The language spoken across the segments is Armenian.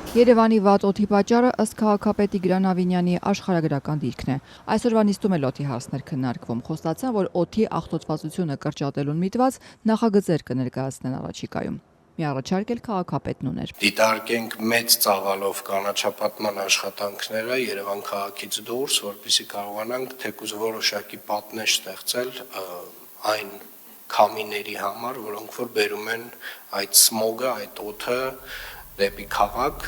Երևանի վատ օդի պատճառը ըստ քաղաքապետի Գրան Ավինյանի աշխարհագրական դիրքն է։ Այսօրվա նիստում էլ օդի հարցներ քննարկվում։ Խոստացան, որ օդի աղտոտվածությունը կրճատելուն միտված նախագծեր կներկայացնեն առաջիկայում։ Մի առաջարկ էլ քաղաքապետն ուներ։ Դիտարկենք մեծ ծավալով կանաչապատման աշխատանքները Երևան քաղաքից դուրս, որպեսզի կարողանանք թեկուզ որոշակի պատնեշ ստեղծել այն քամիների համար, որոնք որ բերում են այդ սմոգը, այդ օդը դեպի քաղաք։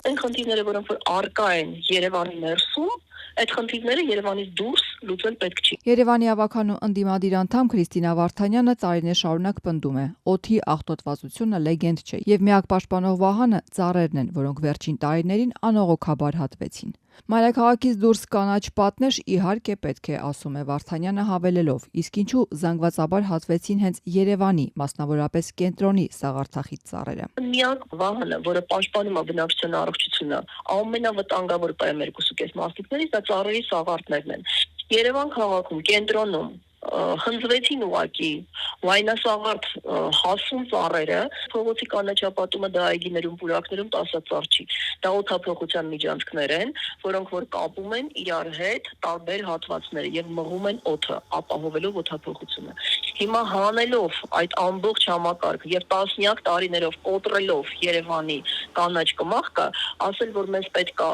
Այն խնդիրները, որոնք որ առկա են Երևանի ներսում, այդ խնդիրները Երևանից դուրս լուծել պետք չի։ Երևանի ավականու ընդդիմադիր անդամ Քրիստինա Վարդանյանը տարիներ շարունակ պնդում է. օդի աղտոտվածությունը լեգենդ չէ, եւ միակ պաշտպանող վահանը ծառերն են, որոնք վերջին տարիներին անողոքաբար հատվեցին։ Մայրաքաղաքից դուրս կանաչ պատնեշ իհարկե պետք է, ասում է Վարդանյանը հավելելով, իսկ ինչու զանգվածաբար հատվեցին հենց Երևանի, մասնավորապես կենտրոնի սաղարթախիտ ծառերը։ Միակ վահանը, որը պաշտպանում է բնակչության առողջությունը, ամենավտանգավոր PM2.5 մասնիկներից դա ծառերի սաղարթներն են։ Երևան քաղաքում, կենտրոնում խնձվեցին ուղակի վայնասաղարթ հասուն ծառերը, փողոցի կանաչապատումը դա այգիներում, պուրակներում 10 ծառ չի։ Դա օդափոխության միջանցքներ են, որոնք որ կապում են իրար հետ տարբեր հատվածները եւ մղում են օդը, ապահովելով օդափոխությունը։ Հիմա հանելով այդ ամբողջ համակարգը եւ տասնյակ տարիներով կոտրելով Երևանի կանաչ կմախքը, ասել որ մեզ պետք է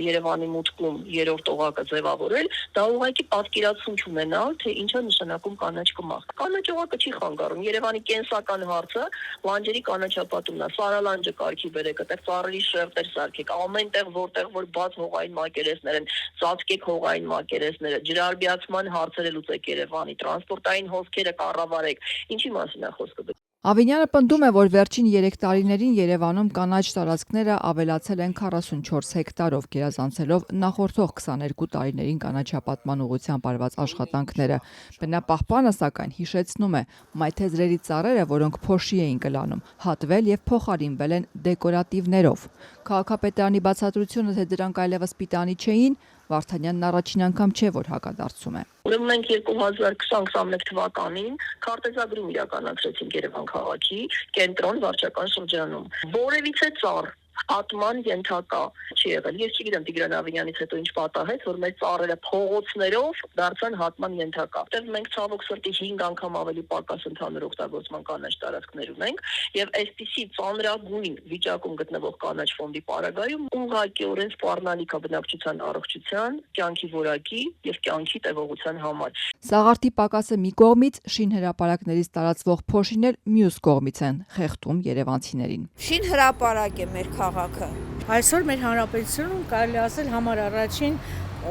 Երևանի մուտքում երրորդ օղակը ձևավորել, դա ուղղակի պատկերացում չունենալ, թե ինչ է նշանակում կանաչ կմախք։ Կանաչ օղակը չի խանգարում Երևանի կենսական հարցը, լանջերի կանաչապատումն է, սարալանջը կարգի բերեք, այդտեղ ծառերի շերտեր սարքեք, ամենտեղ որտեղ որ բաց հողային մակերեսներ են, ծածկեք հողային մակերեսները, ջրարբիացման հարցերը լուծեք Երևանի, տրանսպորտային հոսքերը կառավարեք։ Ինչի մասին է խոսքը։ Ավինյանը պնդում է, որ վերջին 3 տարիներին Երևանում կանաչ տարածքները ավելացել են 44 հեկտարով, գերազանցելով նախորդող 22 տարիներին կանաչապատման ուղղությամբ արված աշխատանքները։ Բնապահպանը, սակայն, հիշեցնում է, մայթեզրերի ծառերը, որոնք փոշի էին կլանում, հատվել եւ փոխարինվել են դեկորատիվներով։ Քաղաքապետարանի բացատրությունը, թե դրանք այլևս պիտանի չէին, Վարդանյանն առաջին անգամ չէ, որ հակադարձում է։ Ուրեմն մենք 2020-21 թվականին քարտեզագրում իրականացրեցինք Երևան քաղաքի կենտրոն վարչական շրջանում։ Որևիցե ծառ հատման ենթակա չի եղել։ Ես չգիտեմ Տիգրան Ավինյանից հետո ինչ պատահեց, որ մեր ծառերը փողոցներով դարձան հատման ենթակա։ Այդտեղ մենք ցավոք սրտի 5 անգամ ավելի պակաս ընդհանուր օգտագործման կանաչ տարածքներ ունենք, եւ այսպիսի ծանրագույն վիճակում գտնվող կանաչ ֆոնդի պարագայում ուղղակիորեն սպառնալիք է բնակչության առողջության, կյանքի որակի եւ կյանքի տևողության համար։ Սաղարթի պակասը մի կողմից, շինհրապարակներից տարածվող փոշին էլ մյուս կողմից են խեղդում երևանցիներին։ Շինհրապարակ է մեր քաղաքը։ Այսօր մեր հանրապետությունում կարելի ասել համար առաջին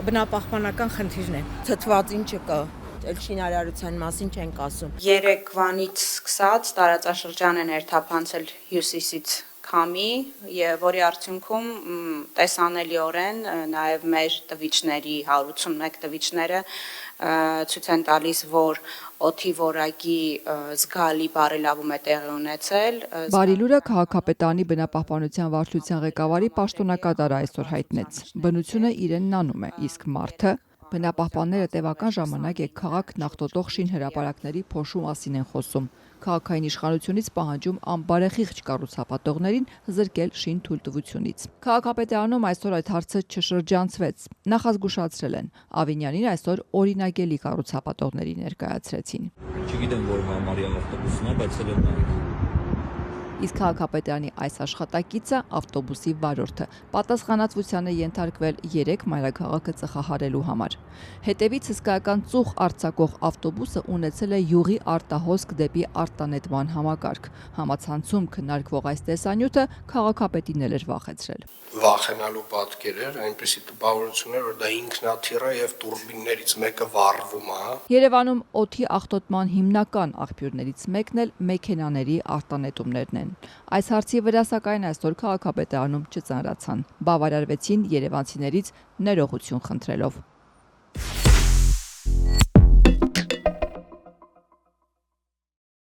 բնապահպանական խնդիրն է։ Թթվածին չկա։ Շինարարության մասին չենք ասում։ Երևանից սկսած տարածաշրջան են երթափանցել հյուսիսից քամի, որի արդյունքում տեսանելիորեն նաև մեր տվիճների 181 տվիճները ցույց են տալիս, որ օդի որակի զգալի բարելավում է տեղի ունեցել։ Բարի լուրը քաղաքապետարանի բնապահպանության վարչության ղեկավարի պաշտոնակատարը այսօր հայտնեց։ Բնությունը իրենն անում է, իսկ մարդը բնապահպանները տևական ժամանակ է քաղաքն աղտոտող շինհրապարակների փոշու մասին են խոսում։ Քաղաքային իշխանությունից պահանջում անբարեխիղճ կառուցապատողներին զրկել շինթույլտվությունից։ Քաղաքապետարանում այսօր այդ հարցը չշրջանցվեց։ Նախազգուշացրել են։ Ավինյանին այսօր օրինագելի կառուցապատողների ներկայացրեցին։ Չգիտեմ, որ համարյա ավտոբուսն է, բայց էլ նայեք։ Իսկ քաղաքապետարանի այս աշխատակիցը ավտոբուսի վարորդը պատասխանատվության է ենթարկվել 3 մայրաքաղաքը ծխահարելու համար։ Հետևից հսկայական ծուխ արձակող ավտոբուսը ունեցել է յուղի արտահոսք դեպի արտանետման համակարգ։ Համացանցում քննարկվող այս տեսանյութը քաղաքապետին էլ էր վախեցրել։ Վախենալու պատկեր էր, այնպեսի տպավորություն էր, որ դա ինքնաթիռ է եւ տուրբիններից մեկը վառվում է։ Երևանում օդի աղտոտման հիմնական աղբյուրներից մեկն էլ մեքենաների արտանետումներն են։ Այս հարցի վրա սակայն այսօր քաղաքապետարանում չծանրացան։ Բավարարվեցին երևանցիներից ներողություն խնդրելով։